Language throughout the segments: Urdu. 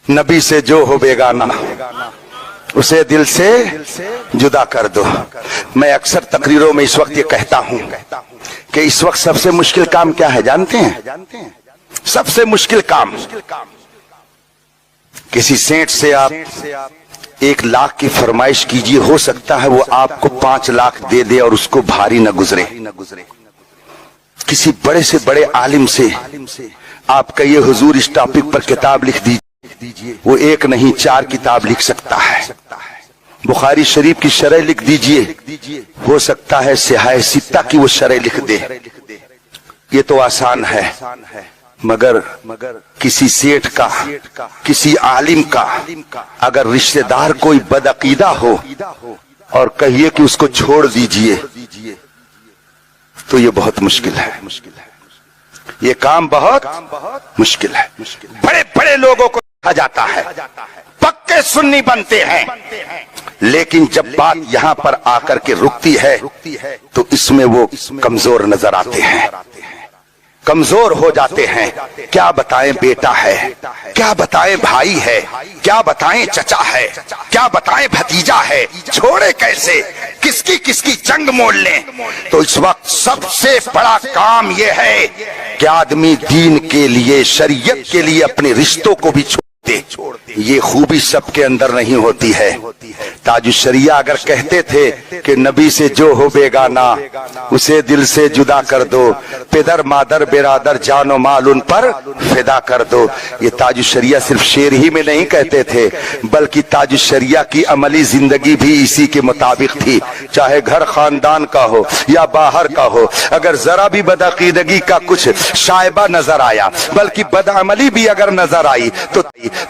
نبی سے جو ہو بیگانہ اسے دل سے جدا کر دو۔ میں اکثر تقریروں میں اس وقت یہ کہتا ہوں کہ اس وقت سب سے مشکل کام کیا ہے جانتے ہیں؟ سب سے مشکل کام کسی سینٹ سے آپ 1,00,000 کی فرمائش کیجئے، ہو سکتا ہے وہ آپ کو 5,00,000 دے دے اور اس کو بھاری نہ گزرے۔ کسی بڑے سے بڑے عالم سے آپ کہیے حضور اس ٹاپک پر کتاب لکھ دیجئے، وہ 1 نہیں 4 کتاب لکھ سکتا ہے۔ بخاری شریف کی شرح لکھ دیجئے، ہو سکتا ہے سیاہ ستہ کی وہ شرح لکھ دے۔ یہ تو آسان ہے، مگر کسی سیٹھ کا، کسی عالم کا اگر رشتہ دار کوئی بدعقیدہ ہو اور کہیے کہ اس کو چھوڑ دیجئے تو یہ بہت مشکل ہے، یہ کام بہت مشکل ہے۔ بڑے بڑے لوگوں کو کہا جاتا ہے پکے سنی بنتے ہیں، لیکن جب بات یہاں پر آ کر کے رکتی ہے تو اس میں وہ کمزور نظر آتے ہیں، کمزور ہو جاتے ہیں۔ کیا بتائیں بیٹا ہے، کیا بتائیں بھائی ہے، کیا بتائیں چچا ہے، کیا بتائیں بھتیجا ہے، چھوڑے کیسے، کس کی جنگ مول لیں۔ تو اس وقت سب سے بڑا کام یہ ہے کہ آدمی دین کے لیے، شریعت کے لیے اپنے رشتوں کو بھی چھوڑ دے۔ یہ خوبی سب کے اندر نہیں ہوتی ہے۔ تاج الشریعہ اگر کہتے تھے کہ نبی سے جو ہو بیگانہ اسے دل سے جدا کر دو، پدر مادر برادر جان و مال ان پر فدا کر دو، یہ تاج الشریعہ صرف شعر ہی میں نہیں کہتے تھے، بلکہ تاج الشریعہ کی عملی زندگی بھی اسی کے مطابق تھی۔ چاہے گھر خاندان کا ہو یا باہر کا ہو، اگر ذرا بھی بدعقیدگی کا کچھ شائبہ نظر آیا، بلکہ بدعملی بھی اگر نظر آئی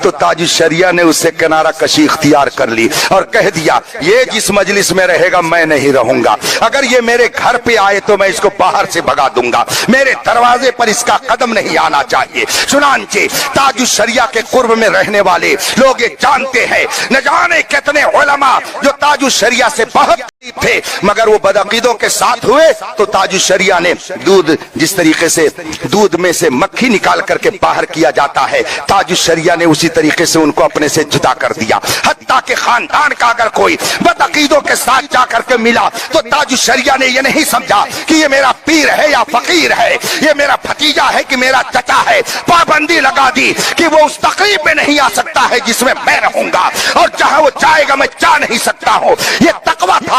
تو تاج الشریعہ نے اس سے کنارہ کشی اختیار کر لی اور کہہ دیا یہ جس مجلس میں رہے گا میں نہیں رہوں گا، اگر یہ میرے گھر پہ آئے تو میں اس کو باہر سے بھگا دوں گا، میرے دروازے پر اس کا قدم نہیں آنا چاہیے۔ چنانچہ تاج الشریعہ کے قرب میں رہنے والے لوگ یہ جانتے ہیں، نہ جانے کتنے علماء جو تاج الشریعہ سے بہت قریب تھے، مگر وہ بدعقیدوں کے ساتھ ہوئے تو تاج الشریعہ نے دودھ، جس طریقے سے دودھ میں سے مکھی نکال کر کے باہر کیا جاتا ہے، تاج الشریعہ نے اسی طریقے سے ان کو اپنے سے جدا کر دیا۔ حتیٰ کہ خاندان کا اگر کوئی بدعقیدوں کے ساتھ جا کر کے ملا تو تاج الشریعہ نے یہ نہیں سمجھا کہ یہ میرا پیر ہے یا فقیر ہے، یہ میرا بھتیجا ہے کہ میرا چچا ہے، پابندی لگا دی کہ وہ اس تقریب میں نہیں آ سکتا ہے جس میں میں رہوں گا، اور جہاں وہ جائے گا میں جا نہیں سکتا ہوں۔ یہ تقویٰ تھا۔